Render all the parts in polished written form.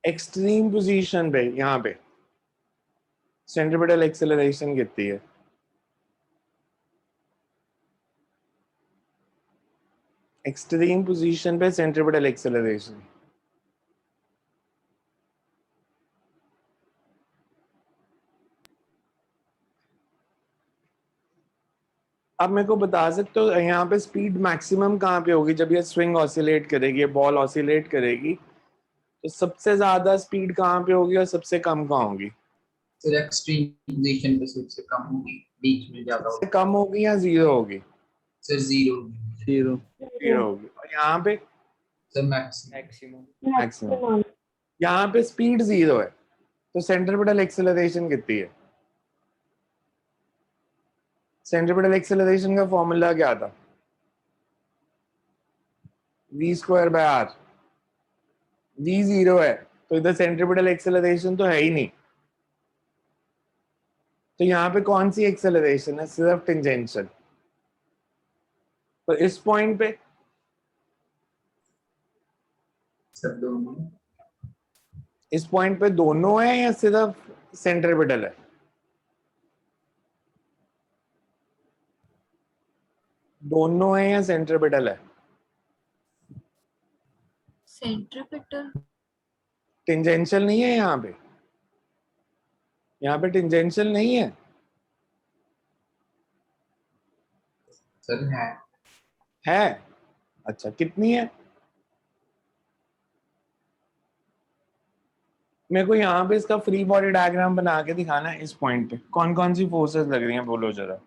Extreme position पे यहाँ पे सेंट्रिपिटल एक्सेलरेशन कितनी है? एक्सट्रीम पोजीशन पे सेंट्रिपिटल एक्सेलरेशन अब मेरे को बता सकते हो यहाँ पे स्पीड मैक्सिमम कहाँ पे होगी जब ये स्विंग ऑसिलेट करेगी, ये बॉल ऑसिलेट करेगी, तो सबसे ज्यादा स्पीड कहाँ पे होगी और सबसे कम कहाँ होगी? सर एक्सट्रीम पोजीशन पे सबसे कम होगी, बीच में ज्यादा सबसे होगी। कम होगी या जीरो होगी? Sir zero. जीरो। जीरो होगी। और यहाँ पे सर मैक्सिमम। मैक्सिमम। यहाँ पे स्पीड जीरो है तो सेंट्रिपिटल एक्सेलरेशन कितनी है? सेंट्रिपिटल एक्सेलरेशन का फॉर्मूला क्या था? v²/r। v जीरो है तो इधर सेंट्रिपिटल एक्सेलरेशन तो है ही नहीं, तो यहाँ पे कौन सी एक्सेलरेशन है? सिर्फ टेंजेंशियल। तो इस पॉइंट पे सर दोनों। इस पॉइंट पे दोनों है या सिर्फ सेंट्रिपिटल है? दोनों है या सेंट्रिपिटल है? सेंट्रिपिटल। टेंजेंशियल नहीं है यहाँ पे, यहाँ पे टेंजेंशियल नहीं है। सर है? अच्छा, कितनी है? मेरे को यहाँ पे इसका फ्री बॉडी डायग्राम बना के दिखाना है। इस पॉइंट पे कौन कौन सी फोर्सेस लग रही हैं बोलो जरा।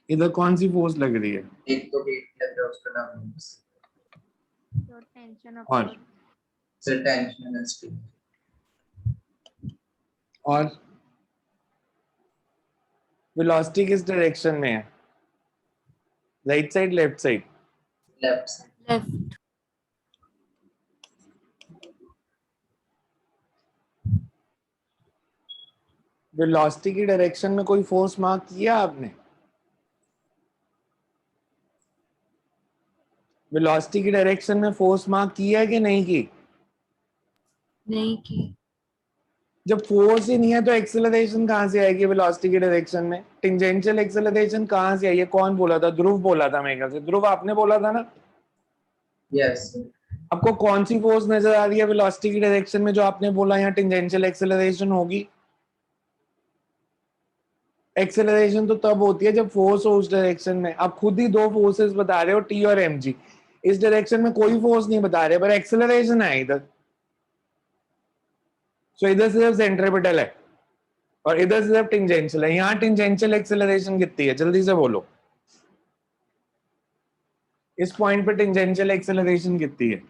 इधर कौन सी फोर्स लग रही है? एक तो वेट किया था उसका नाम टेंशन और सर टेंशन एंड स्ट्रेन। और वेलोसिटी किस डायरेक्शन में है? Right side left side? Left side. Left. Velocity की डायरेक्शन में कोई फोर्स मार्क किया आपने? वेलोसिटी की डायरेक्शन में फोर्स मार्क किया है कि नहीं की? नहीं की। जब फोर्स ही नहीं है तो एक्सेलरेशन कहां से आएगी वेलोसिटी की डायरेक्शन में? टेंजेंशियल एक्सेलरेशन कहां से आई है? कौन बोला था? ध्रुव बोला था मेरे ख्याल से। ध्रुव आपने बोला था ना? यस। आपको कौन सी फोर्स नजर आ रही है वेलोसिटी की डायरेक्शन में जो आपने बोला यहाँ टेंजेंशियल एक्सेलरेशन होगी? एक्सेलरेशन तो तब होती है जब फोर्स हो उस डायरेक्शन में। आप खुद ही दो फोर्सेस बता रहे हो, टी और mg। इस डायरेक्शन में कोई फोर्स नहीं बता रहे पर एक्सेलरेशन है इधर। सो इधर सिर्फ सेंट्रिपिटल है और इधर सिर्फ टेंजेंशियल है। यहाँ टेंजेंशियल एक्सेलरेशन कितनी है जल्दी से बोलो। इस पॉइंट पे टेंजेंशियल एक्सेलरेशन कितनी है?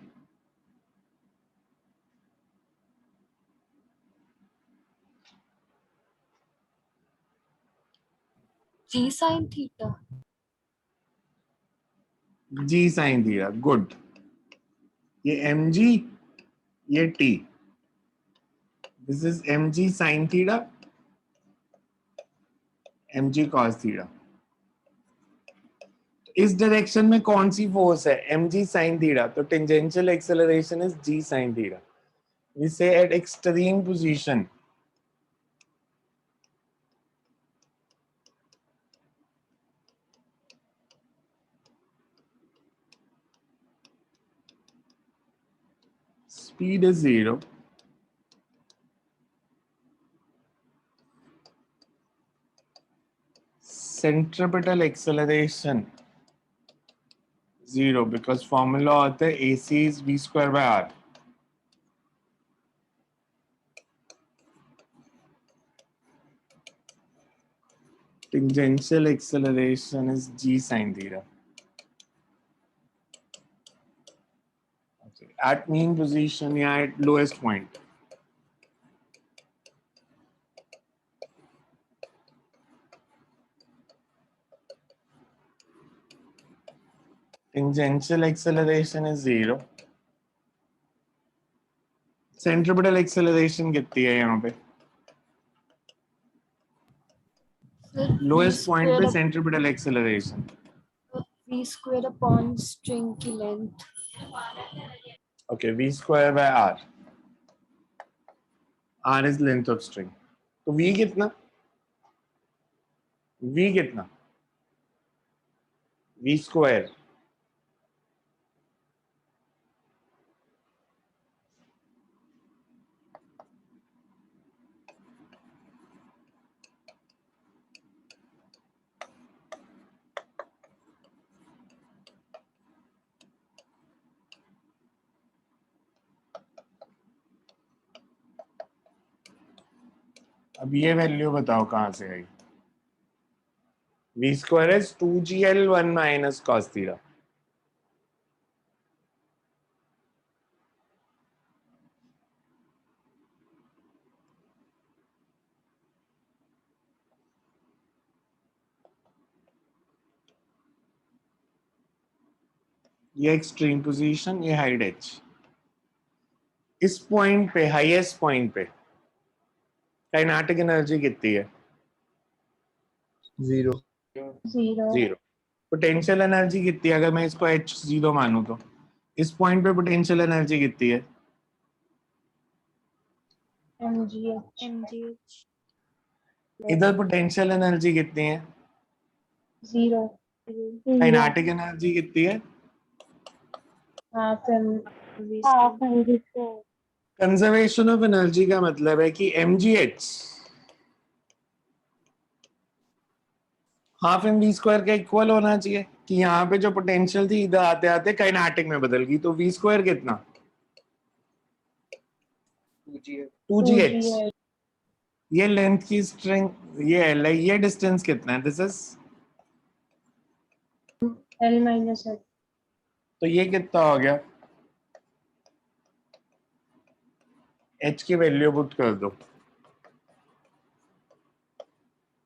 G sine theta. G sine theta. Good. ये mg, ये t। This is mg sine theta, mg cos theta. इस डायरेक्शन में कौन सी फोर्स है? mg sin theta. तो tangential acceleration is g sin theta. We say at extreme position speed is zero. Centripetal acceleration zero because formula होता है AC is v²/r. Tangential acceleration is g sin theta. Okay. At mean position या at lowest point. Tangential acceleration is zero. Centripetal acceleration कितनी है यहाँ पे? Lowest point पे centripetal acceleration. v² upon string की length. Okay, v square by r, r is length of string, तो v कितना, v कितना, v स्क्वायर, अब ये वैल्यू बताओ कहां से आई, v square is 2gl1 minus cos theta, ये एक्सट्रीम पोजीशन, ये हाइड एज, इस पॉइंट पे, हाईएस्ट पॉइंट पे काइनेटिक एनर्जी कितनी है, 0 जीरो। पोटेंशियल एनर्जी कितनी है, अगर मैं इसको h0 मानूं तो इस पॉइंट पे पोटेंशियल एनर्जी कितनी है, mgh इधर पोटेंशियल एनर्जी कितनी है, 0 काइनेटिक एनर्जी कितनी है, half half mv mg². Conservation of energy का मतलब है कि mgh half m v square का इक्वल होना चाहिए, कि यहाँ पे जो पोटेंशियल थी इधर आते आते काइनेटिक में बदल गई, तो वी स्क्वायर कितना, 2gh, ये लेंथ की स्ट्रिंग, ये एल है, ये डिस्टेंस कितना है, this is, l minus h तो ये कितना हो गया, h की वैल्यू पुट कर दो,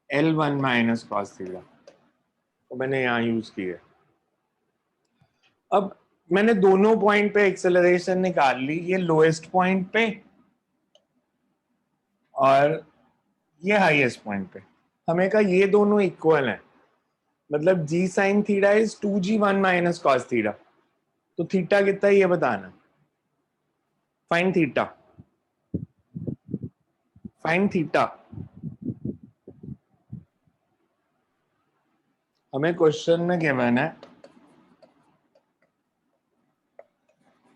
L1 माइनस cos थीटा, तो मैंने यहाँ यूज की है। अब मैंने दोनों पॉइंट पे एक्सेलरेशन निकाल ली, ये लोएस्ट पॉइंट पे और ये हाईएस्ट पॉइंट पे, हमें कहा ये दोनों इक्वल हैं, मतलब g sin theta is 2g1 minus cos theta, तो थीटा कितना है ये बताना, फाइंड थीटा, फाइंड थीटा, हमें क्वेश्चन में गिवन है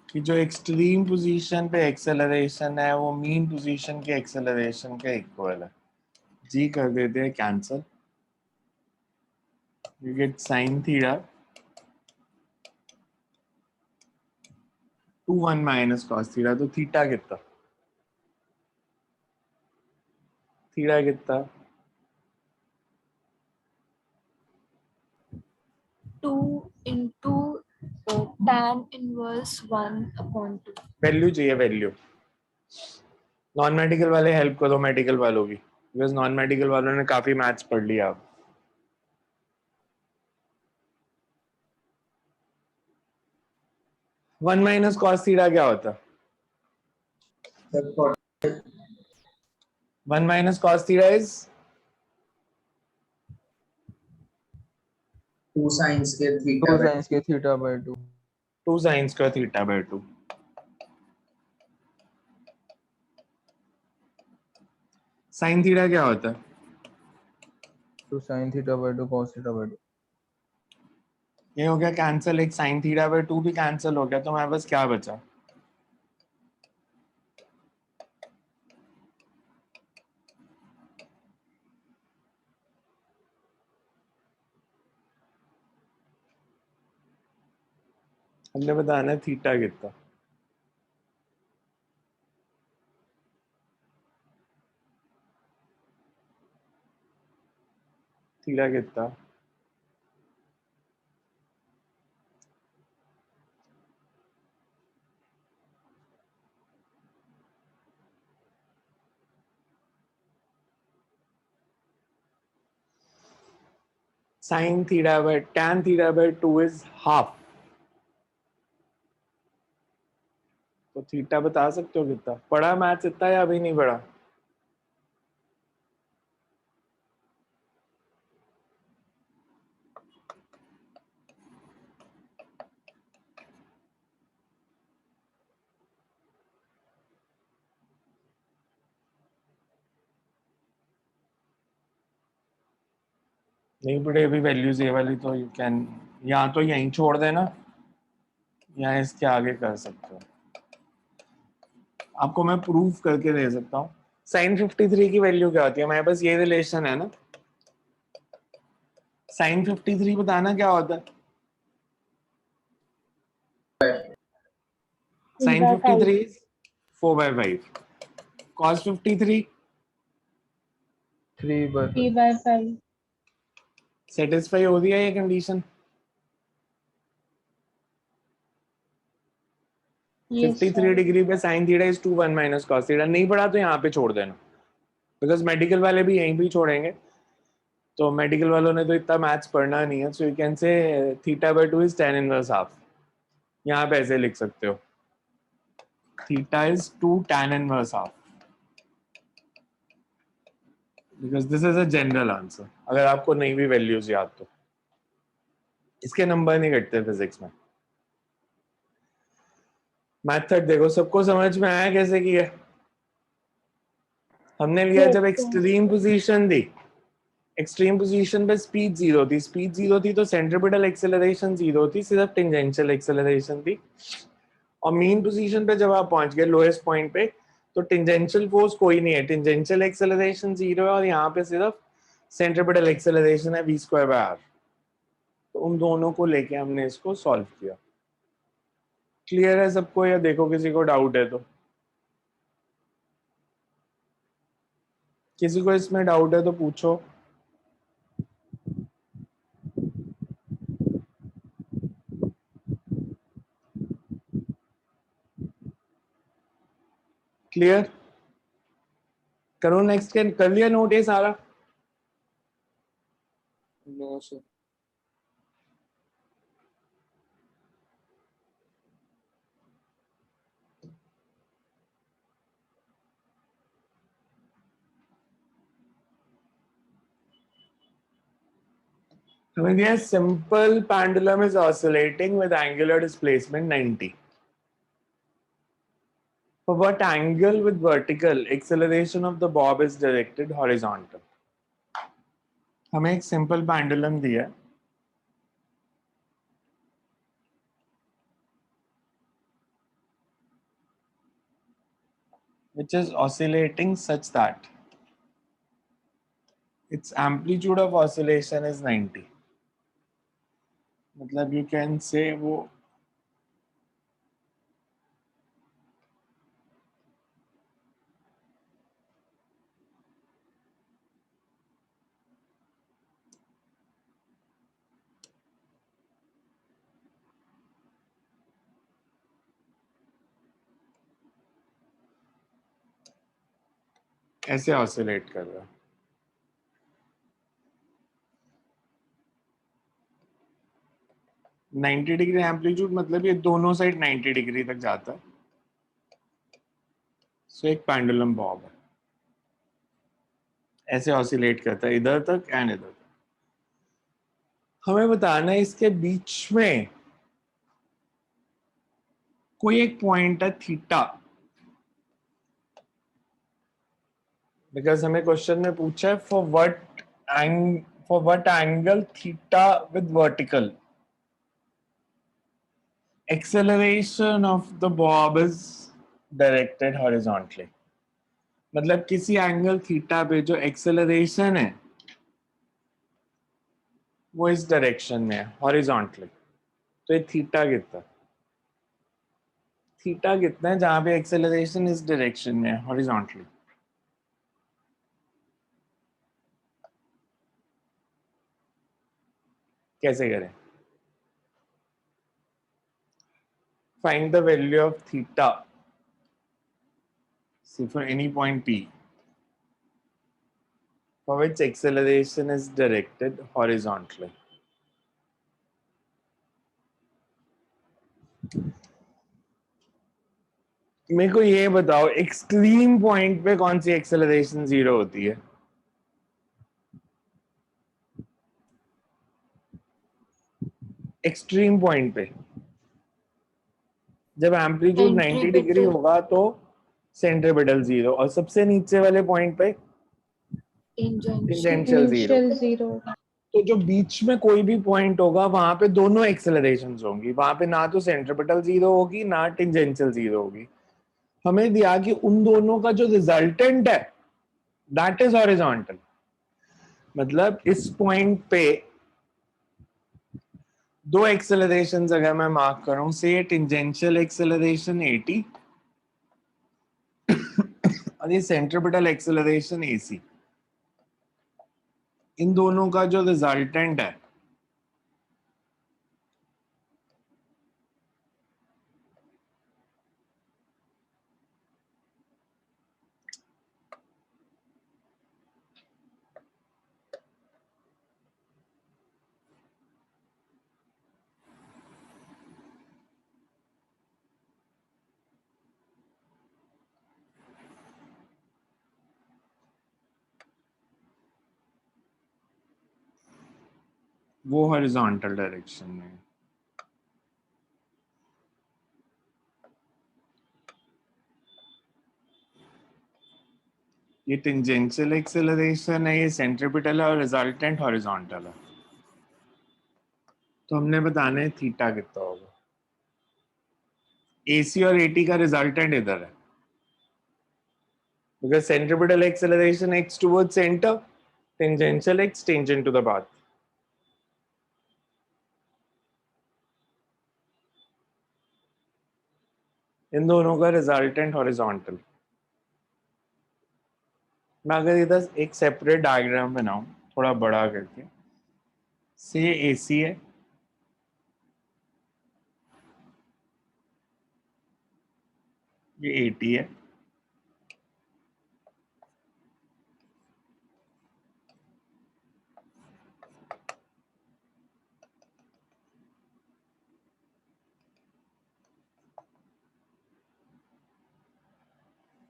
कि जो एक्सट्रीम पोजीशन पे एक्सेलरेशन है वो मीन पोजीशन के एक्सेलरेशन के इक्वल है, जी कर देते हैं cancel, you get sin theta 2 1 minus cos theta, तो थीटा कितना, थीटा कितना, 2 into tan inverse 1/2. वैल्यू चाहिए, वैल्यू, नॉन मेडिकल वाले हेल्प करो मेडिकल वालों की, बिकॉज नॉन मेडिकल वालों ने काफी मैथ्स पढ़ लिया अब। वन माइनस कॉस थीटा क्या होता है, one minus cos theta is 2 science के 2 थीटा साइंस के theta by 2 2 sine square theta by 2, sine theta क्या होता है, 2 sin theta by 2 cos theta by 2 ये हो गया कैंसिल, एक साइन थीटा बाय 2 भी कैंसिल हो गया, तो हमारे पास क्या बचा, हमने बताना है थीटा कितना, थीटा कितना, sine theta by tan theta by 2 is half, तो थीटा बता सकते हो कितना, पढ़ा मैथ्स इतना या अभी नहीं पढ़ा, नहीं पड़े अभी वैल्यूज ये वाली, तो यू कैन या तो यहीं छोड़ देना या इसके आगे कर सकते हो। आपको मैं प्रूफ करके दे सकता हूँ। साइन 53 की वैल्यू क्या होती है? हमारे पास ये रिलेशन है ना, साइन 53 बताना क्या होता है? Sign 53 is 4/5, cos 53 3/5. 3/5. सेटिस्फाई हो रही है ये कंडीशन? Yes, 53 sir. डिग्री पे sine theta is 2 1 minus cos theta. नहीं पढ़ा तो यहाँ पे छोड़ देना, बिकॉज मेडिकल वाले भी यहीं पे छोड़ेंगे, तो मेडिकल वालों ने तो इतना मैथ्स पढ़ना नहीं है। So you can say θ/2 is tan inverse half. यहाँ पे ऐसे लिख सकते हो, theta is 2 tan inverse half, because this is a general answer. अगर आपको नहीं भी वैल्यूज याद तो इसके नंबर नहीं कटते फिजिक्स में। मैथड देखो, सबको समझ में आया कैसे किया? हमने लिया Yes, जब sir. एक्सट्रीम पोजीशन थी, एक्सट्रीम पोजीशन पे स्पीड जीरो थी, स्पीड जीरो थी तो सेंट्रिपिटल एक्सेलरेशन जीरो थी, सिर्फ टेंजेंशियल एक्सेलरेशन थी। और मीन पोजीशन पे जब आप पहुंच गए लोएस्ट पॉइंट पे, तो टेंजेंशियल फोर्स कोई नहीं है, टेंजेंशियल एक्सेलरेशन जीरो है और यहाँ पे सिर्फ सेंट्रिपिटल एक्सेलरेशन है v²/r। तो उन दोनों को लेके हमने इसको सॉल्व किया। क्लियर है सबको, या देखो किसी को डाउट है तो? किसी को इसमें डाउट है तो पूछो। क्लियर? करो नेक्स्ट। कर लिया नोट ये सारा? No, sir. हमें दिया simple pendulum is oscillating with angular displacement 90। For what angle with vertical acceleration of the bob is directed horizontal? हमें एक सिंपल पेंडुलम दिया है, which is oscillating such that its amplitude of oscillation is 90. मतलब you can say वो ऐसे oscillate कर रहा है। 90 डिग्री एम्पलीट्यूड मतलब ये दोनों साइड 90 डिग्री तक जाता है। सो एक पेंडुलम बॉब है, ऐसे ऑसिलेट करता है इधर तक एंड इधर तक। हमें बताना है इसके बीच में कोई एक पॉइंट है थीटा, बिकॉज हमें क्वेश्चन में पूछा है for what angle theta with vertical acceleration of the bob is directed horizontally। मतलब किसी एंगल थीटा पे जो एक्सेलरेशन है वो इस डायरेक्शन में है, हॉरिजॉन्टली। तो ये थीटा कितना, थीटा कितना है जहां पे एक्सेलरेशन इस डायरेक्शन में है, हॉरिजॉन्टली? कैसे करें? Find the value of theta for any point p for which acceleration is directed horizontally। मेरे को ये बताओ एक्सट्रीम पॉइंट पे कौन सी एक्सेलरेशन जीरो होती है? एक्सट्रीम पॉइंट पे जब एम्पलीट्यूड 90 डिग्री होगा तो सेंट्रिपिटल जीरो, और सबसे नीचे वाले पॉइंट पे टेंजेंशियल जीरो। Initial 0. तो जो बीच में कोई भी पॉइंट होगा वहां पे दोनों एक्सेलरेशंस होंगी, वहां पे ना तो सेंट्रिपिटल जीरो होगी ना टेंजेंशियल जीरो होगी। हमें दिया कि उन दोनों का जो रिजल्टेंट है दैट इज हॉरिजॉन्टल। मतलब इस पॉइंट पे दो एक्सेलरेशंस अगर मैं मार्क करूं, से टेंजेंशियल एक्सेलरेशन 80 और ये सेंट्रिपिटल एक्सेलरेशन AC, इन दोनों का जो रिजल्टेंट है वो हॉरिजॉन्टल डायरेक्शन में है। ये टेंजेंशियल एक्सेलरेशन है, ये सेंट्रिपिटल है और रिजल्टेंट हॉरिजॉन्टल है। तो हमने बताना है थीटा कितना होगा। AC और AT का रिजल्टेंट इधर है, because centripetal acceleration x towards center, tangential x tangent to the path. इन दोनों का रिजल्टेंट हॉरिजॉन्टल। मैं अगर इधर एक सेपरेट डायग्राम बनाऊं थोड़ा बड़ा करके, से AC है, ये AT है,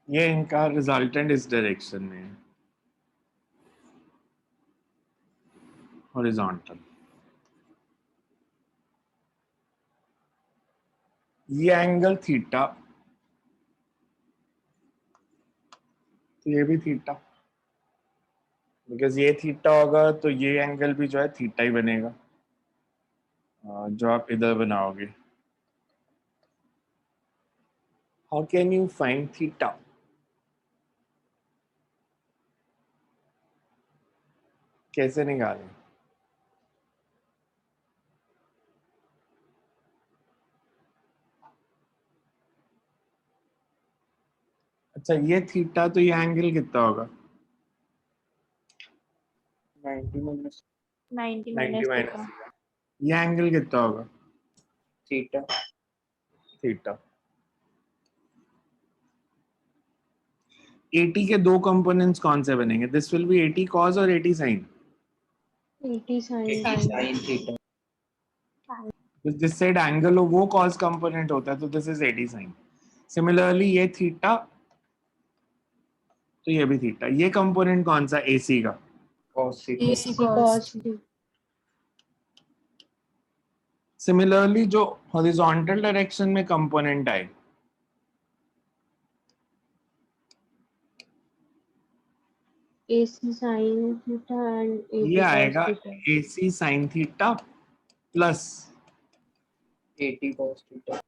ये इनका रिजल्टेंट इस डायरेक्शन में है, हॉरिजॉन्टल। ये एंगल थीटा, तो ये भी थीटा, बिकॉज ये थीटा होगा तो ये एंगल भी जो है थीटा ही बनेगा जो आप इधर बनाओगे। How can you find theta? कैसे निकालें? अच्छा ये थीटा, तो ये एंगल कितना होगा? 90 minus 90 90 minus माइनस theta. ये एंगल कितना होगा? theta. थीटा। AT के दो कंपोनेंट्स कौन से बनेंगे? This will be AT cos और AT sin. 80 sin. Sin theta. जिस साइड एंगल हो वो cos कंपोनेंट होता है, तो this is AT sin. Similarly ये थीटा, तो ये भी थीटा। ये कंपोनेंट कौन सा? AC का। Cos theta. AC cos cos. theta. Similarly जो हॉरिजॉन्टल डायरेक्शन में कंपोनेंट आए, AC sin theta and ये AT cos आएगा theta. AC sin theta plus 80 cos theta.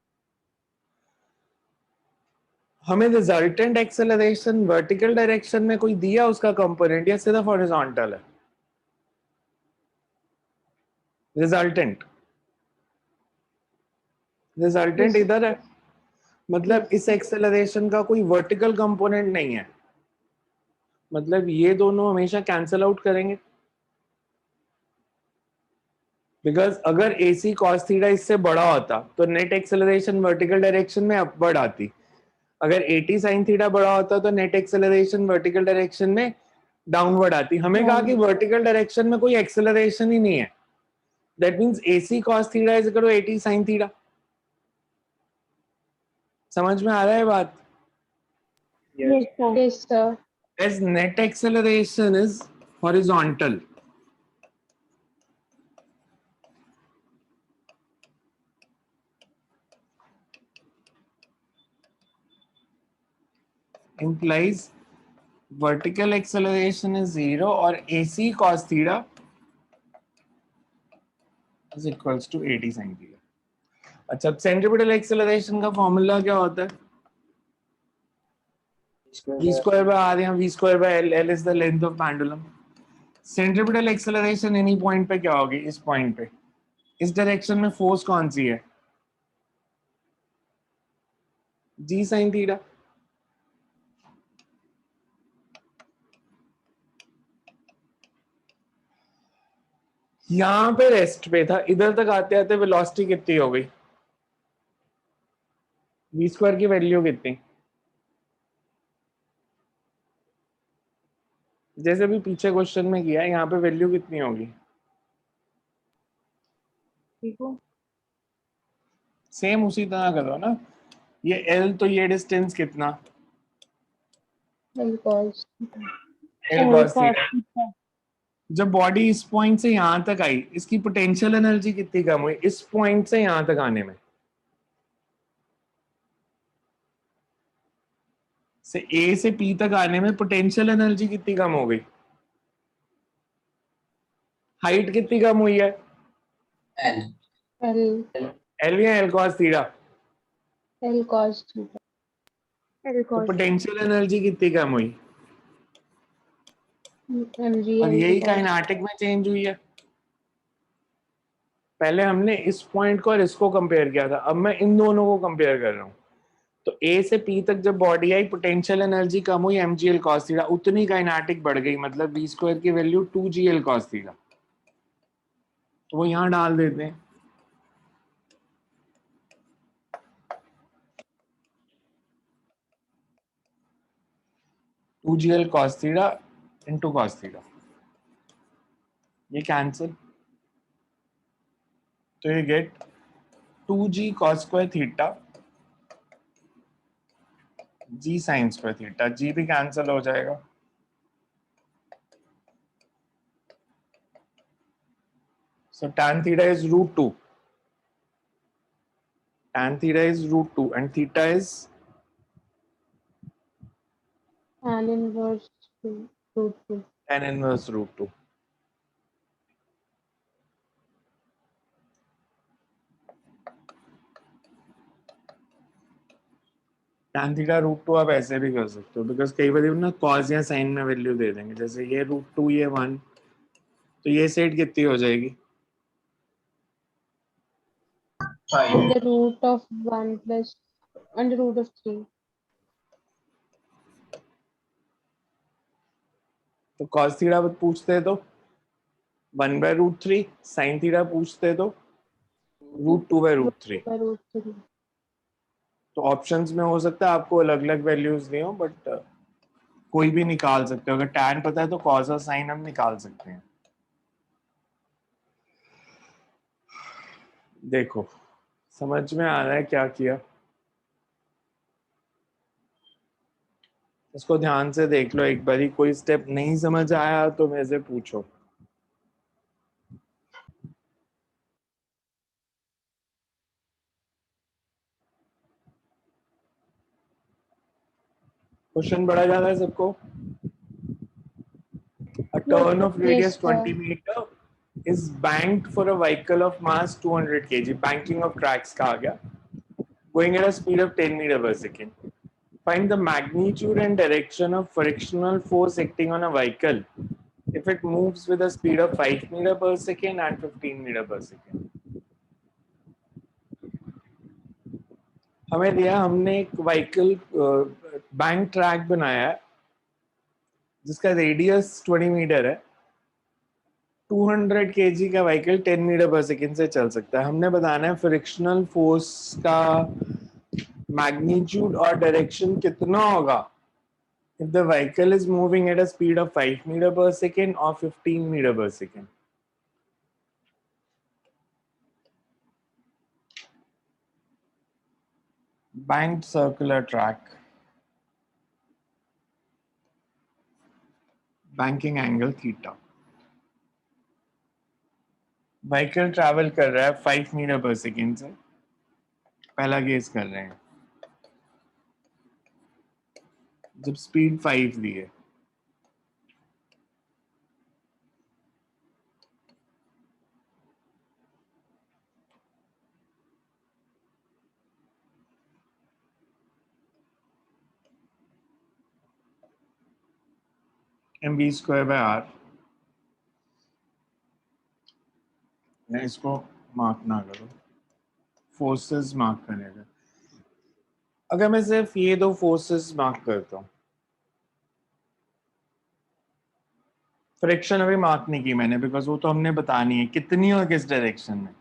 हमें रिजल्टेंट एक्सेलरेशन वर्टिकल डायरेक्शन में कोई दिया उसका कंपोनेंट, या सिर्फ हॉरिजॉन्टल है? Resultant resultant Yes. इधर है, मतलब इस एक्सेलरेशन का कोई वर्टिकल कंपोनेंट नहीं है, मतलब ये दोनों हमेशा कैंसिल आउट करेंगे। बिकॉज अगर AC cos थीटा इससे बड़ा होता तो नेट एक्सेलरेशन वर्टिकल डायरेक्शन में अपवर्ड आती, अगर AT sin थीटा बड़ा होता तो नेट एक्सेलरेशन वर्टिकल डायरेक्शन में डाउनवर्ड आती। हमें कहा कि वर्टिकल डायरेक्शन में कोई एक्सेलरेशन ही नहीं है, that means AC cos theta is equal to AT sin theta. समझ में आ रहा है बात? Yes, sir. Yes, sir. As net acceleration is horizontal, implies vertical acceleration is 0 और AC cos theta is equals to 80 sin theta. अच्छा, centripetal acceleration का formula क्या होता है? v square by r या v square by l, l is the length of pendulum। Centripetal acceleration any point पे क्या होगी? इस पॉइंट पे। इस डायरेक्शन में फोर्स कौन सी है? g sin theta. यहां पे रेस्ट पे था, इधर तक आते आते वेलोसिटी कितनी हो गई? v स्क्वायर की वैल्यू कितनी? जैसे भी पीछे क्वेश्चन में किया, यहाँ पे वैल्यू कितनी होगी? सेम उसी तरह करो ना। ये l तो ये डिस्टेंस कितना? L cos l cos theta. जब बॉडी इस पॉइंट से यहां तक आई, इसकी पोटेंशियल एनर्जी कितनी कम हुई इस पॉइंट से यहां तक आने में? से A से P तक आने में पोटेंशियल एनर्जी कितनी कम हो गई? हाइट कितनी कम हुई है? L L L या L cos theta? L cos theta. L तो cos पोटेंशियल एनर्जी कितनी कम हुई? mg और L यही cos काइनेटिक में चेंज हुई है। पहले हमने इस पॉइंट को और इसको कंपेयर किया था, अब मैं इन दोनों को कंपेयर कर रहा हूं। तो A से P तक जब बॉडी आई, पोटेंशियल एनर्जी कम हुई mgl cos थीटा, उतनी काइनेटिक बढ़ गई, मतलब v स्क्वायर की वैल्यू 2gl cos थीटा। तो वो यहां डाल देते हैं। Two g l cos theta into cos theta, ये कैंसिल, तो ये get 2g cos square theta g sin square theta, g भी कैंसिल हो जाएगा। So tan theta is root 2. Tan theta is root 2 and theta is tan inverse root 2. tan inverse root 2. tan theta root 2 आप ऐसे भी कर सकते हो, because कई बार ना cos या sin में वैल्यू दे देंगे, जैसे ये root 2 ये 1, तो ये सेट कितनी हो जाएगी? 5 The root of 1 plus under root of 3. तो cos थीटा पूछते तो 1 by root 3, sin थीटा पूछते तो root 2 by root 3। By root 3. तो ऑप्शंस में हो सकता है आपको अलग अलग वैल्यूज नहीं हो, बट कोई भी निकाल सकते हो। अगर tan पता है तो cos और sin हम निकाल सकते हैं। देखो समझ में आ रहा है क्या किया? इसको ध्यान से देख लो एक बारी, कोई स्टेप नहीं समझ आया तो मेरे से पूछो। क्वेश्चन बड़ा ज्यादा है सबको? A turn of radius Yes, 20 sir. meter is banked for a vehicle of mass 200 kg. Banking of tracks का आ गया। Going at a speed of 10 meter per second. Find the magnitude and direction of frictional force acting on a vehicle if it moves with a speed of 5 meter per second and 15 meter per second. हमें दिया, हमने एक vehicle bank track बनाया है जिसका radius 20 metre है। 200 KG का vehicle 10 meter per second से चल सकता है। हमने बताना है फ्रिक्शनल फोर्स का मैग्नीट्यूड और डायरेक्शन कितना होगा if the vehicle is moving at a speed of 5 meter per second or 15 meter per second. Banked circular track. Banking angle theta. Vehicle travel कर रहा है 5 मीटर पर सेकेंड से, पहला case कर रहे हैं जब स्पीड 5 दी है। mv²/r। इसको मार्क ना करो, फोर्सेस मार्क करने का। अगर मैं सिर्फ ये दो फोर्सेस मार्क करता हूँ, फ्रिक्शन अभी मार्क नहीं की मैंने बिकॉज वो तो हमने बतानी है कितनी और किस डायरेक्शन में।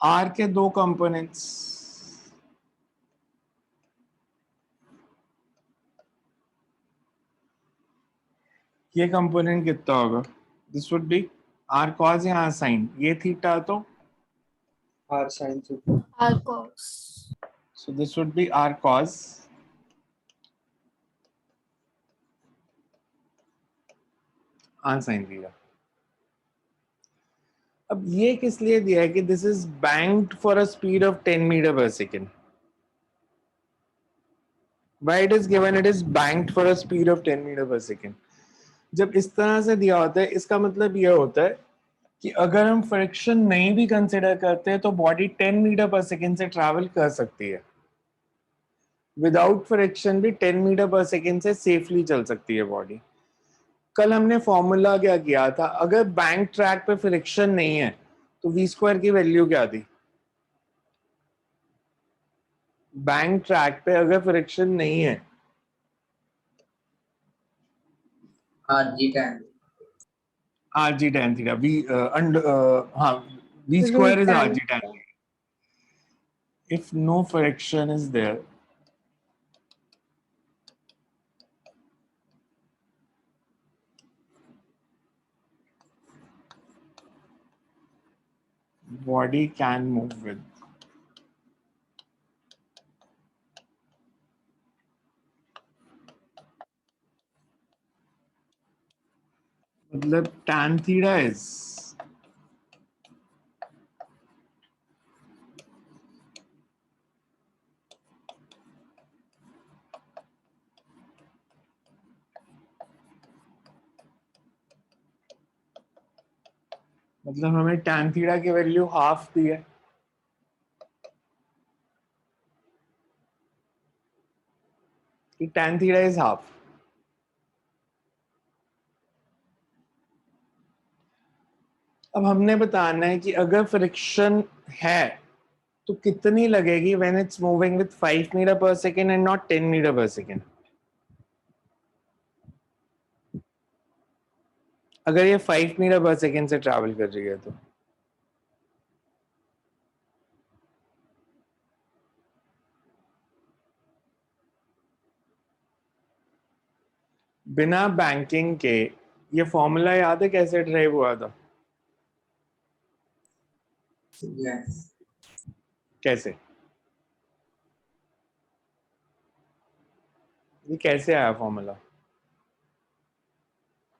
आर के दो कंपोनेंट्स, ये कंपोनेंट कितना होगा? This would be R cos या आर साइन, ये थीटा तो R sin theta. R cos. So this would be R cos R sine theta. अब ये किस लिए दिया है कि this is banked for a speed of 10 meter per second. Why it is given? It is banked for a speed of 10 meter per second. जब इस तरह से दिया होता है इसका मतलब यह होता है कि अगर हम फ्रिक्शन नहीं भी कंसिडर करते हैं तो बॉडी 10 मीटर पर सेकेंड से ट्रैवल कर सकती है। विदाउट फ्रिक्शन भी 10 मीटर पर सेकेंड से सेफली चल सकती है बॉडी। कल हमने फॉर्मूला क्या किया था? अगर बैंक ट्रैक पे फ्रिक्शन नहीं है तो v² की वैल्यू क्या थी? बैंक ट्रैक पे अगर फ्रिक्शन नहीं है, RG10 rg tan theta, हाँ, v² Root is tan rg tan theta. theta. If no friction is there, body can move with मतलब tan theta is मतलब हमें tan theta की वैल्यू हाफ दी है। कि tan theta is half। अब हमने बताना है कि अगर फ्रिक्शन है तो कितनी लगेगी when it's moving with 5 meter per second and not 10 meter per second. अगर ये 5 मीटर पर सेकेंड से ट्रैवल कर रही है तो बिना बैंकिंग के ये फॉर्मूला याद है कैसे ड्राइव हुआ था? yes कैसे? ये कैसे आया फॉर्मूला?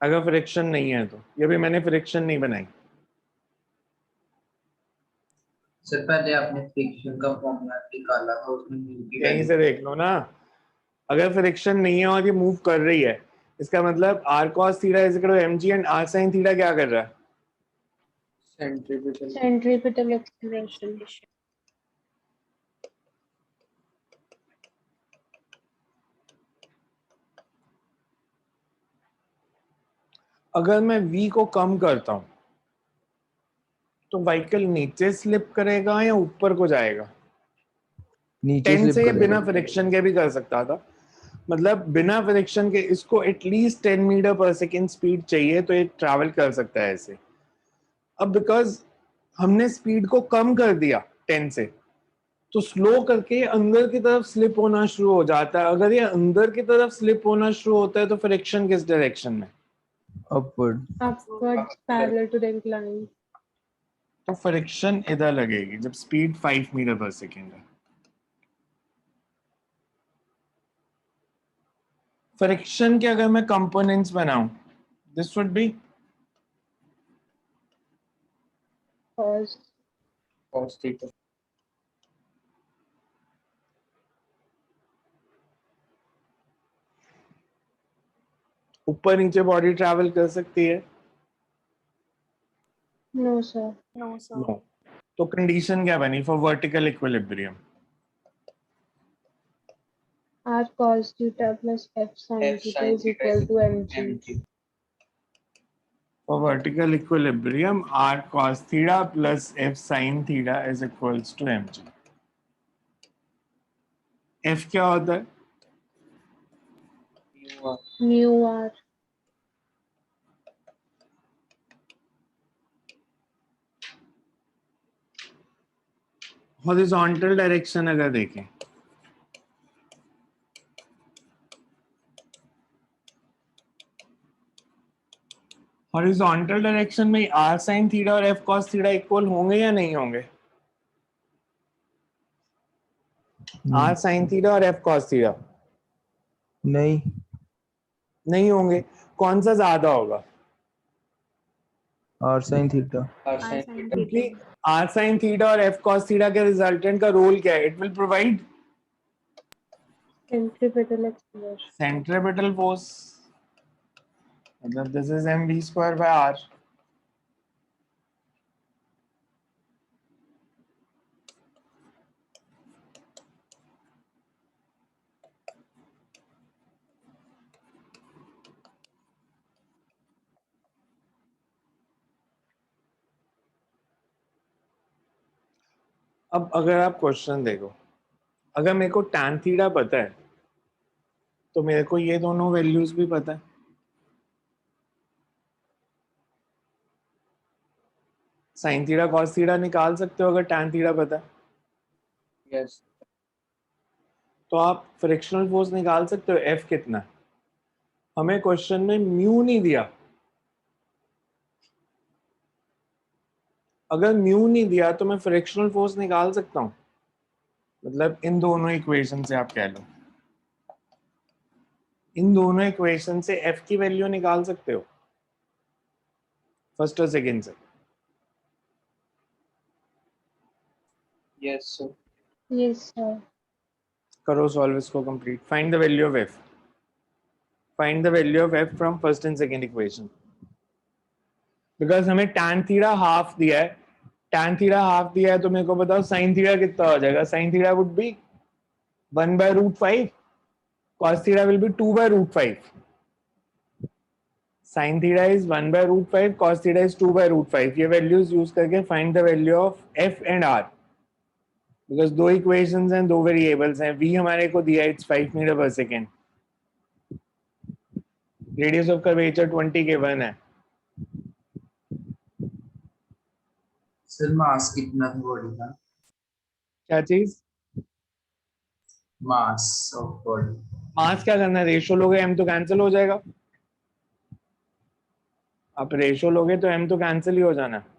अगर फ्रिक्शन नहीं है तो ये भी मैंने फ्रिक्शन नहीं बनाई। सर पहले आपने फ्रिक्शन का फॉर्मूला निकाला था उसमें म्यू की यहीं से वैल्यू देख लो ना, अगर फ्रिक्शन नहीं है और ये मूव कर रही है इसका मतलब r cos theta is equal to mg and r sin theta क्या कर रहा है? Centripetal. Centripetal acceleration. अगर मैं v को कम करता हूं तो व्हीकल नीचे स्लिप करेगा या ऊपर को जाएगा? नीचे 10 slip से ये करेगा. बिना फ्रिक्शन के भी कर सकता था, मतलब बिना फ्रिक्शन के इसको at least 10 meter per second speed चाहिए तो ये ट्रैवल कर सकता है ऐसे। अब बिकॉज हमने स्पीड को कम कर दिया 10 से तो स्लो करके ये अंदर की तरफ स्लिप होना शुरू हो जाता है। अगर ये अंदर की तरफ स्लिप होना शुरू होता है तो फ्रिक्शन किस डायरेक्शन में? Upward. Upwards parallel to the incline. तो फ्रिक्शन इधर लगेगी जब स्पीड 5 मीटर पर सेकेंड है। फ्रिक्शन के अगर मैं कंपोनेंट्स बनाऊं, this would B Cos. Cos theta. ऊपर नीचे बॉडी ट्रैवल कर सकती है? No, sir. No, sir. No. तो कंडीशन क्या बनी for vertical equilibrium? R cos theta plus F sin F theta sin is theta equal is to equal to mg. mg. For vertical equilibrium, r cos theta plus f sin theta is equals to mg. f क्या होता है? Mu r. Mu r. Horizontal direction अगर देखें, horizontal direction में r sin theta और f cos theta equal होंगे या नहीं होंगे? r sin थीटा और f cos थीटा नहीं, नहीं होंगे। कौन सा ज्यादा होगा? r sin theta. R R sin sin theta. क्योंकि theta. r sin थीटा और f cos थीटा के रिजल्टेंट का रोल क्या है? It will provide Centripetal acceleration. Centripetal force, मतलब this is mv square by r। अब अगर आप क्वेश्चन देखो, अगर मेरे को tan थीटा पता है तो मेरे को ये दोनों वैल्यूज भी पता है। sin थीटा cos थीटा निकाल सकते हो अगर tan थीटा पता है, Yes. तो आप फ्रिक्शनल फोर्स निकाल सकते हो F कितना है। हमें क्वेश्चन में म्यू नहीं दिया, अगर म्यू नहीं दिया तो मैं फ्रिक्शनल फोर्स निकाल सकता हूं, मतलब इन दोनों इक्वेशन से आप कह लो, इन दोनों इक्वेशन से F की वैल्यू निकाल सकते हो फर्स्ट और सेकंड से। Yes, sir. Yes, sir. करो सॉल्व इसको complete. Find the value of F, find the value of F from first and second equation. Because हमें tan थीटा हाफ दिया है, tan थीटा हाफ दिया है तो मेरे को बताओ sin थीटा कितना हो जाएगा? sin theta would be 1/√5, cos theta will be 2/√5। sin theta is 1/√5, cos theta is 2/√5। ये वैल्यूज यूज करके find the value of F and R। Because दो इक्वेशंस हैं, दो वेरिएबल्स हैं। V हमारे को दिया it's 5 meter per second, radius of curvature 20 given है। Sir, mass कितना था body का? क्या चीज? Mass of body. मास क्या करना है? रेशो लोगे m तो कैंसिल हो जाएगा। आप रेशो लोगे तो m तो कैंसिल ही हो जाना है।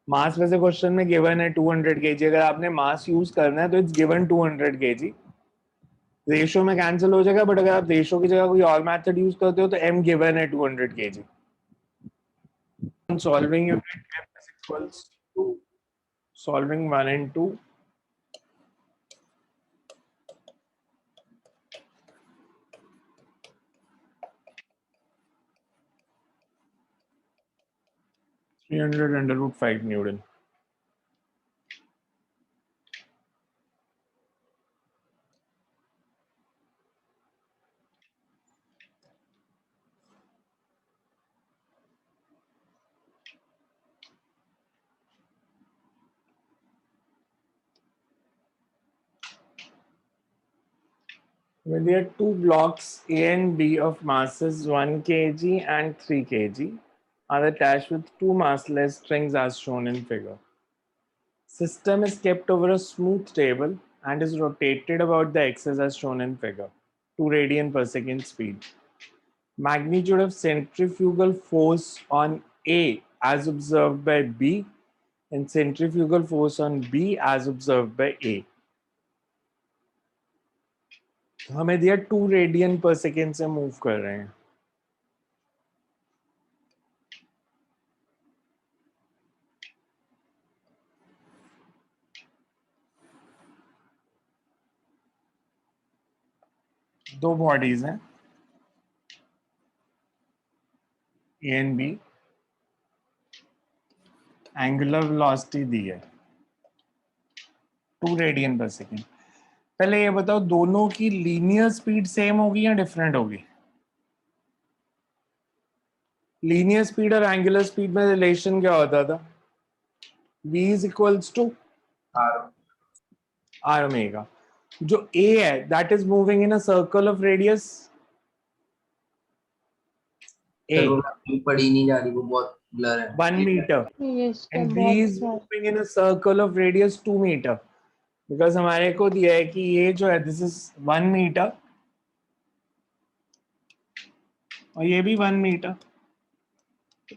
मास वैसे क्वेश्चन में गिवन है 200 kg, अगर आपने मास यूज करना है तो इट्स गिवन 200 kg। रेशो में कैंसिल हो जाएगा, बट अगर आप रेशो की जगह कोई और मेथड यूज करते हो तो m गिवन है 200 kg। Solving you get m is equals to solving 1 and 2, (300√5 Newton). When there are two blocks A and B of masses 1 kg and 3 kg are attached with two massless strings as shown in figure. System is kept over a smooth table and is rotated about the axis as shown in figure, 2 radian per second speed. Magnitude of centrifugal force on A as observed by B and centrifugal force on B as observed by A. हमें दिया 2 radian पर second से move कर रहे हैं। दो bodies हैं A and B, angular velocity दी है 2 रेडियन पर सेकेंड। पहले ये बताओ दोनों की लीनियर स्पीड सेम होगी या डिफरेंट होगी? लीनियर स्पीड और एंगुलर स्पीड में रिलेशन क्या होता था? v is equals to R r omega. जो a है that is moving in a circle of radius a sir वो वैल्यू पढ़ी नहीं जा रही, वो बहुत ब्लर है। 1 meter Yes, sir, and v बहुत is अच्छा है। moving in a circle of radius 2 meter. because हमारे को दिया है कि ये जो है this is 1 meter और ये भी 1 meter.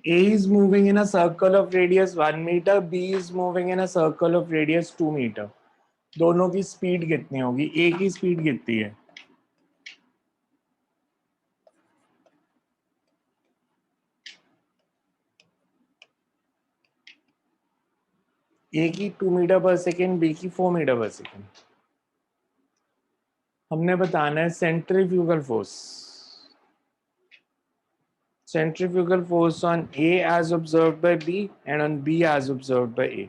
A is moving in a circle of radius 1 meter, B is moving in a circle of radius 2 meter. दोनों की स्पीड कितनी होगी? A की स्पीड कितनी है? A की 2 मीटर पर सेकेंड, B की 4 मीटर पर सेकेंड. हमने बताना है centrifugal force. Centrifugal force on A as observed by B and on B as observed by A.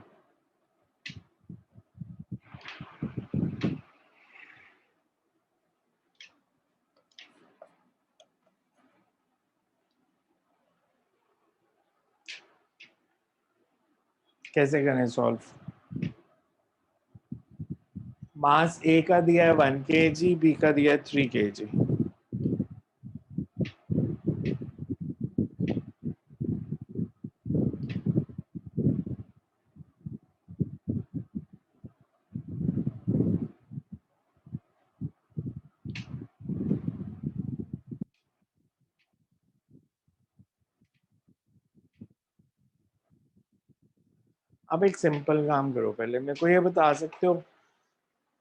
कैसे करें सॉल्व? मास ए का दिया है 1 kg, बी का दिया है 3 kg. अब एक सिंपल काम करो, पहले मेरे को ये बता सकते हो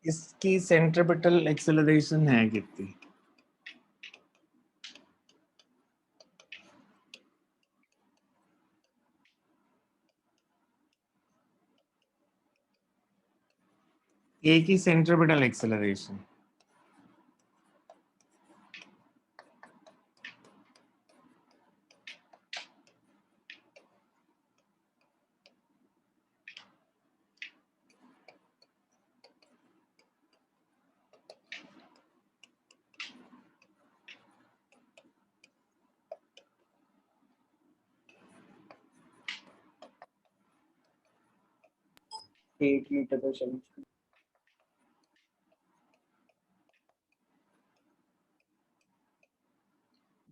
इसकी सेंट्रिपिटल एक्सेलरेशन है कितनी? ए की सेंट्रिपिटल एक्सेलरेशन एक मीटर पर सेकंड।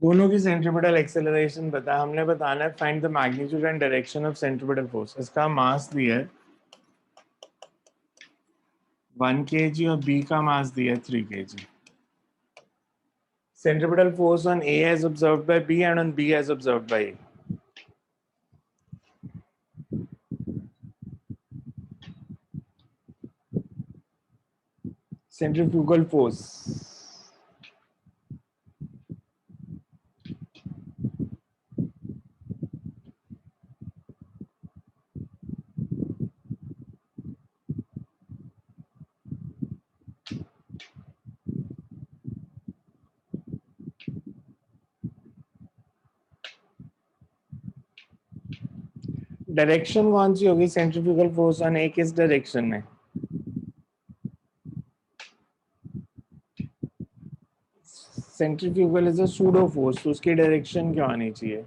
दोनों की सेंट्रिपिटल एक्सेलरेशन पता है, हमने बताना है find the magnitude and direction of centripetal force. इसका मास दिया है 1 kg और बी का मास दिया है 3 kg. Centripetal force on A as observed by B and on B as observed by A. Centrifugal force. Direction कौन सी होगी सेंट्रीफ्यूगल फोर्स ऑन ए किस डायरेक्शन में? Centrifugal is a pseudo force, तो उसकी डायरेक्शन क्या आनी चाहिए?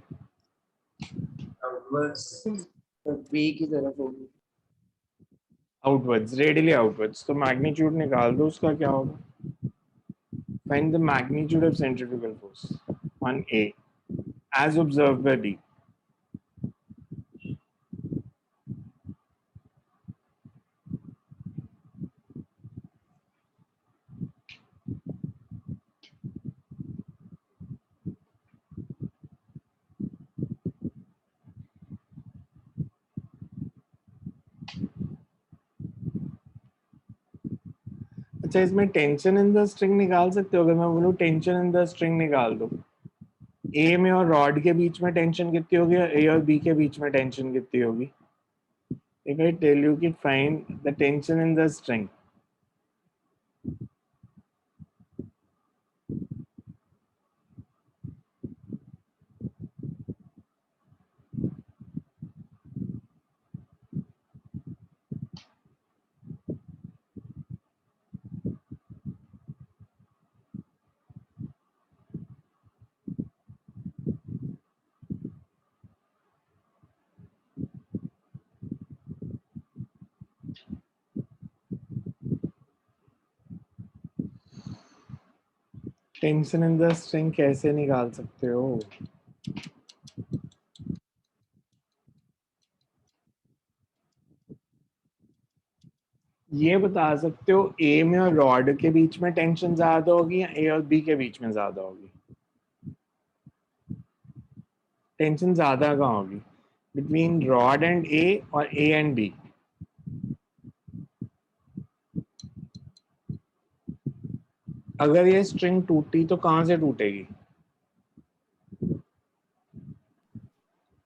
आउटवर्ड्स। बी की तरफ होगी। Outwards, radially outwards. तो मैग्नीट्यूड निकाल दो, उसका क्या होगा? Find the magnitude of centrifugal force on A as observed by B. अच्छा, इसमें टेंशन इन द स्ट्रिंग निकाल सकते हो? अगर मैं बोलूं टेंशन इन द स्ट्रिंग निकाल दो, ए में और रॉड के बीच में टेंशन कितनी होगी, ए और बी के बीच में टेंशन कितनी होगी? If I tell you कि find the tension in the string, tension in the string कैसे निकाल सकते हो? ये बता सकते हो ए में और रॉड के बीच में टेंशन ज्यादा होगी या ए और बी के बीच में ज्यादा होगी? टेंशन ज्यादा कहाँ होगी? बिटवीन रॉड एंड ए और ए एंड बी? अगर ये स्ट्रिंग टूटी तो कहां से टूटेगी?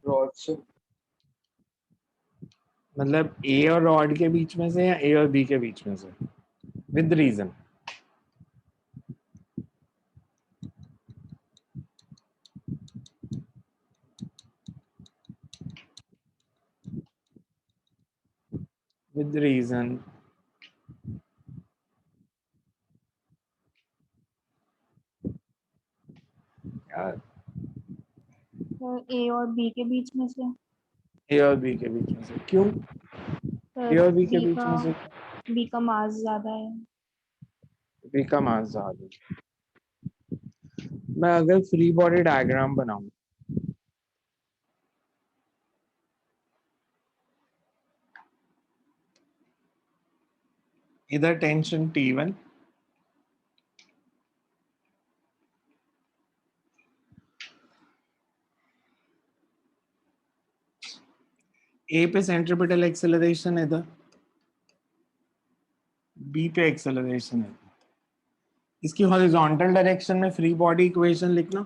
रॉड से। मतलब ए और रॉड के बीच में से या ए और बी के बीच में से? With reason. With reason. यार ए और बी के बीच में से। ए और बी के बीच में से क्यों? ए और बी के बी बीच का में से बी का मास ज्यादा है। बी का मास ज्यादा है। मैं अगर फ्री बॉडी डायग्राम बनाऊं, इधर टेंशन T1, ए पे सेंट्रिपिटल एक्सेलरेशन है, इधर बी पे एक्सेलरेशन है। इसकी हॉरिजॉन्टल डायरेक्शन में फ्री बॉडी इक्वेशन लिखना।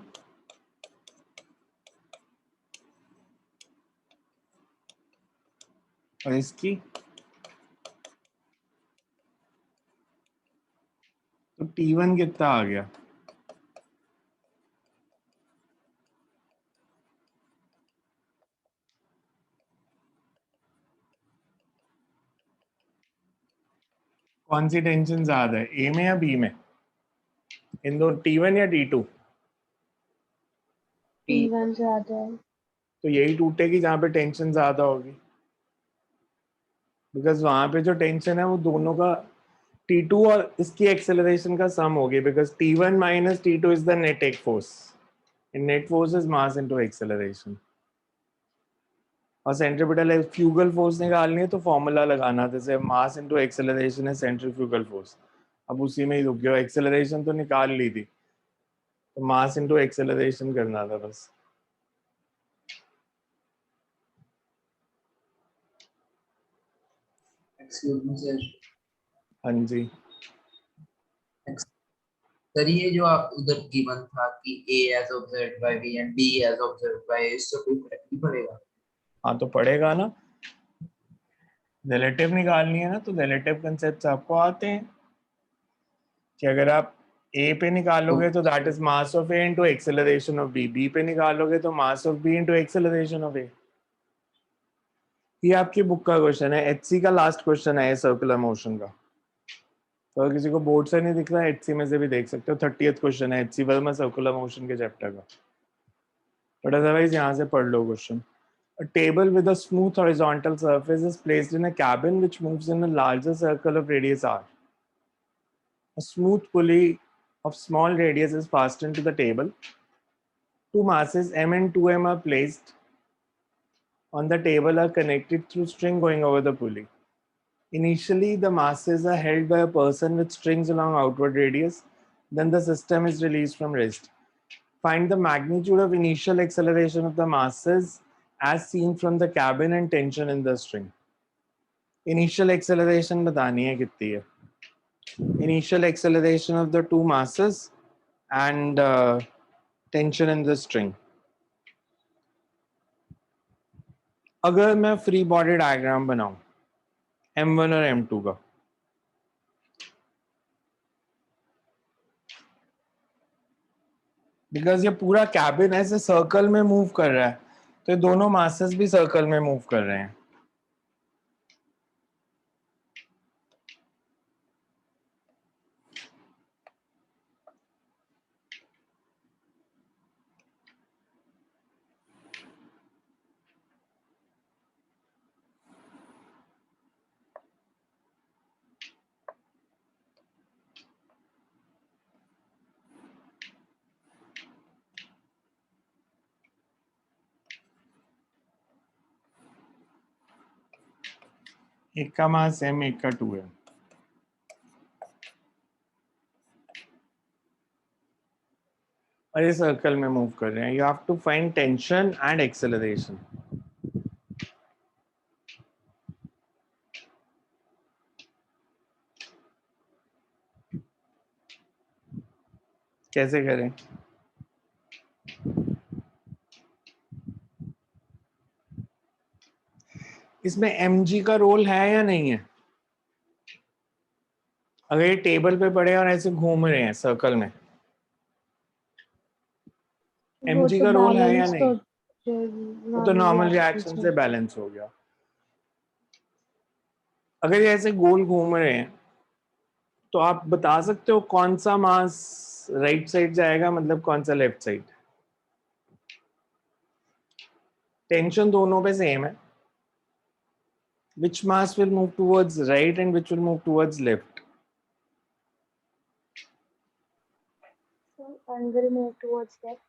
और इसकी तो T1 कितना आ गया? कौन सी टेंशन ज्यादा है, ए में या बी में? इन दो T1 या T2? T1 ज्यादा है। तो यही टूटेगी जहां पे टेंशन ज्यादा होगी, बिकॉज वहां पे जो टेंशन है वो दोनों का T2 और इसकी एक्सेलरेशन का सम होगी, because T1 minus T2 is the net एक force, and net force is mass into acceleration। और सेंट्रीपिटल फ्यूगल फोर्स निकालनी है तो फॉर्मूला लगाना, जैसे मास इनटू एक्सेलरेशन है सेंट्रीफ्यूगल फोर्स। अब उसी में ही रुक गया, एक्सेलरेशन तो निकाल ली थी, तो मास इनटू एक्सेलरेशन करना था बस। Excuse me sir. हाँ जी। सर ये जो आप उधर गिवन था कि A as observed by B and B as observed by A, इससे कोई फर्क नहीं पड़ेगा? हाँ तो पड़ेगा ना, रिलेटिव निकालनी है ना, तो रिलेटिव कंसेप्ट आपको आते हैं कि अगर आप ए पे तो निकालोगे तो that is mass of A into acceleration of B, B पे निकालोगे तो mass of B into acceleration of A. ये आपकी बुक का क्वेश्चन है, एचसी का लास्ट क्वेश्चन है सर्कुलर मोशन का। तो अगर किसी को बोर्ड से नहीं दिख रहा है, एचसी में से भी देख सकते हो, 30th क्वेश्चन है एचसी वर्मा सर्कुलर मोशन के चैप्टर का। बट अदरवाइज यहाँ से पढ़ लो question. A table with a smooth horizontal surface is placed in a cabin which moves in a larger circle of radius r. A smooth pulley of small radius is fastened to the table. Two masses m and 2m are placed on the table, are connected through string going over the pulley. Initially, the masses are held by a person with strings along outward radius. Then the system is released from rest. Find the magnitude of initial acceleration of the masses as seen from the cabin and tension in the string. Initial acceleration बतानी है कितनी है? Initial acceleration of the two masses and tension in the string. अगर मैं free body diagram बनाऊं M1 और M2 का, because ये पूरा कैबिन ऐसे सर्कल में मूव कर रहा है, तो ये दोनों मासेस भी सर्कल में मूव कर रहे हैं। एक का मास m, एक का 2 है। और ये सर्कल में मूव कर रहे हैं। You have to find tension and acceleration. कैसे करें? इसमें mg का रोल है या नहीं है? अगर ये टेबल पे पड़े और ऐसे घूम रहे हैं सर्कल में, वो mg तो का रोल है या बैलेंस नहीं? वो तो नॉर्मल रिएक्शन से से बैलेंस हो गया। अगर ये ऐसे गोल घूम रहे हैं तो आप बता सकते हो कौन सा मास राइट साइड जाएगा, मतलब कौन सा लेफ्ट साइड? टेंशन दोनों पे सेम है। Which mass will move towards right and which will move towards left? and will move towards left.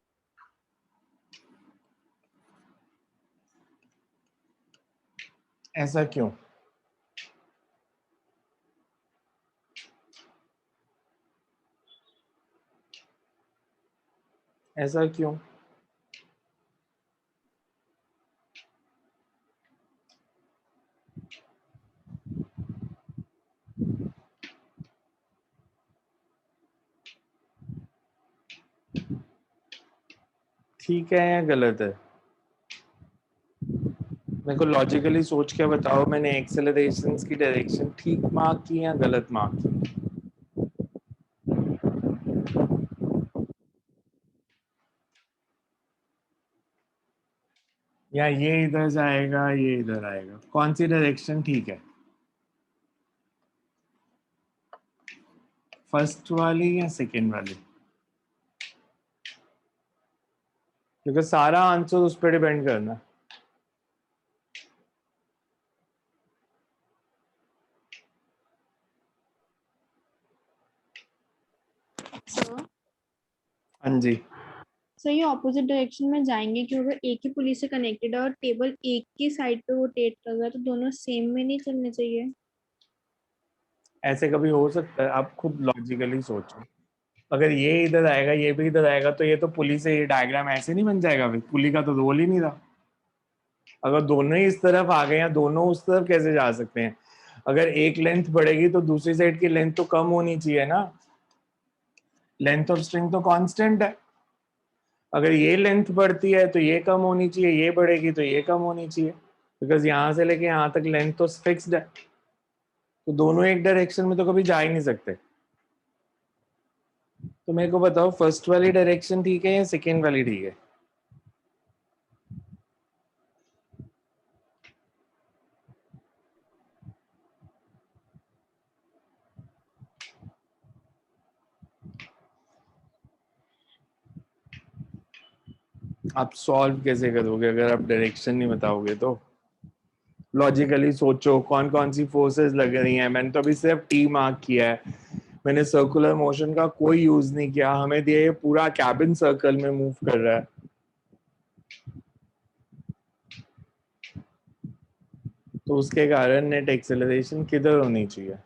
ऐसा क्यों? ऐसा क्यों? ठीक है या गलत है? मेरे को लॉजिकली सोच के बताओ, मैंने एक्सेलरेशंस की डायरेक्शन ठीक मार्क की या गलत मार्क की? या ये इधर जाएगा, ये इधर आएगा, कौन सी डायरेक्शन ठीक है? फर्स्ट वाली या सेकेंड वाली? क्योंकि सारा आंसर उस पर डिपेंड करना। सर हाँ जी। सर ये ऑपोजिट डायरेक्शन में जाएंगे क्योंकि अगर एक ही पुली से कनेक्टेड है और टेबल एक की साइड पे रोटेट कर रहा है तो दोनों सेम में नहीं चलने चाहिए। ऐसे कभी हो सकता है? आप खुद लॉजिकली सोचो। अगर ये इधर आएगा, ये भी इधर आएगा, तो ये तो पुली से ये डायग्राम ऐसे नहीं बन जाएगा भाई। पुली का तो रोल ही नहीं था। अगर दोनों ही इस तरफ आ गए या दोनों उस तरफ कैसे जा सकते हैं? अगर एक लेंथ बढ़ेगी तो दूसरी साइड की लेंथ तो कम होनी चाहिए ना। लेंथ ऑफ स्ट्रिंग तो कांस्टेंट है। अगर ये लेंथ बढ़ती है तो ये कम होनी चाहिए, ये बढ़ेगी तो ये कम होनी चाहिए, बिकॉज यहाँ से लेके यहाँ तक लेंथ तो फिक्स्ड है। तो दोनों एक डायरेक्शन में तो कभी जा ही नहीं सकते। तो मेरे को बताओ, फर्स्ट वाली डायरेक्शन ठीक है या सेकेंड वाली ठीक है? आप सॉल्व कैसे करोगे अगर आप डायरेक्शन नहीं बताओगे? तो लॉजिकली सोचो कौन कौन सी फोर्सेस लग रही हैं। मैंने तो अभी सिर्फ टी मार्क किया है, मैंने सर्कुलर मोशन का कोई यूज नहीं किया। हमें दिया ये पूरा कैबिन सर्कल में मूव कर रहा है। तो उसके कारण नेट एक्सेलरेशन किधर होनी चाहिए?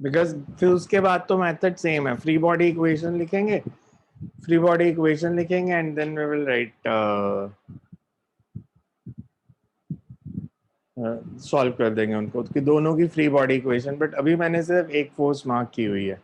बिकॉज फिर उसके बाद तो मेथड सेम है। फ्री बॉडी इक्वेशन लिखेंगे, फ्री बॉडी इक्वेशन लिखेंगे and then we will write solve कर देंगे उनको कि दोनों की फ्री बॉडी इक्वेशन। बट अभी मैंने सिर्फ एक फोर्स मार्क की हुई है।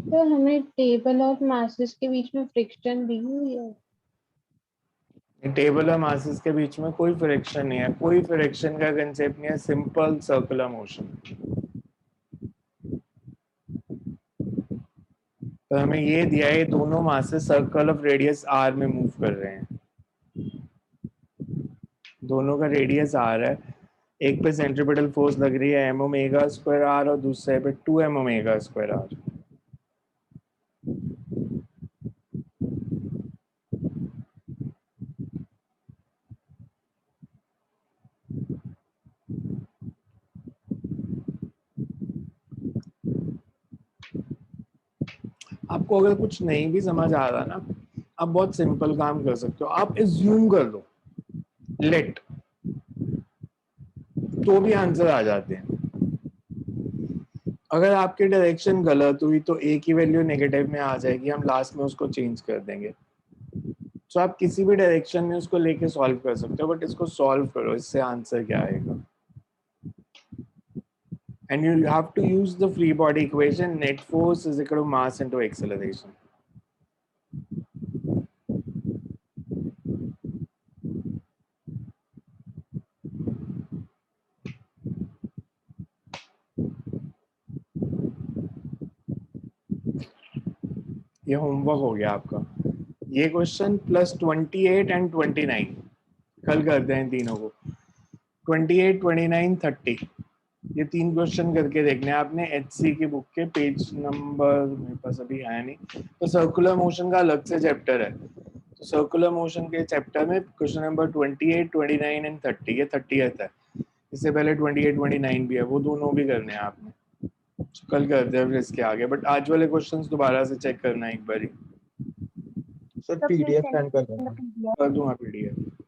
तो हमें टेबल ऑफ मासेस के बीच में फ्रिक्शन दी हुई है। टेबल और मासेस के बीच में कोई फ्रिक्शन नहीं है, कोई फ्रिक्शन का कंसेप्ट नहीं है, सिंपल सर्कुलर मोशन। तो हमें ये दिया है, दोनों masses circle of radius R में मूव कर रहे हैं। दोनों का रेडियस आर है। एक पे सेंट्रीपिटल फोर्स लग रही है m ओमेगा स्क्वायर आर और दूसरे पे 2m ओमेगा स्क्वायर आर। आपको अगर कुछ नहीं भी समझ आ रहा ना, आप बहुत सिंपल काम कर सकते हो, आप एज्यूम कर लो, लेट, तो भी आंसर आ जाते हैं। अगर आपकी डायरेक्शन गलत हुई तो ए की वैल्यू नेगेटिव में आ जाएगी, हम लास्ट में उसको चेंज कर देंगे। तो आप किसी भी डायरेक्शन में उसको लेके सॉल्व कर सकते हो, बट इसको सॉल्व करो, इससे आंसर क्या आएगा। And you have to use the free body equation, net force is equal to mass into acceleration. ये होमवर्क हो गया आपका। ये क्वेश्चन प्लस 28 एंड 29 कल करते हैं तीनों को। 28, 29, 30 ये 3 क्वेश्चन करके देखने हैं आपने HC की बुक के पेज नंबर, मेरे पास अभी है नहीं, तो सर्कुलर मोशन का अलग से चैप्टर है, तो सर्कुलर मोशन के चैप्टर में क्वेश्चन नंबर 28, 29 एंड 30, ये 30th है। इससे पहले 28, 29 भी है, वो दोनों भी करने हैं आपने। कल करते हैं फिर इसके आगे, बट आज वाले क्वेश्चंस दोबारा से चेक करना है एक बार ही। सर PDF सेंड कर देना। कर दूंगा PDF।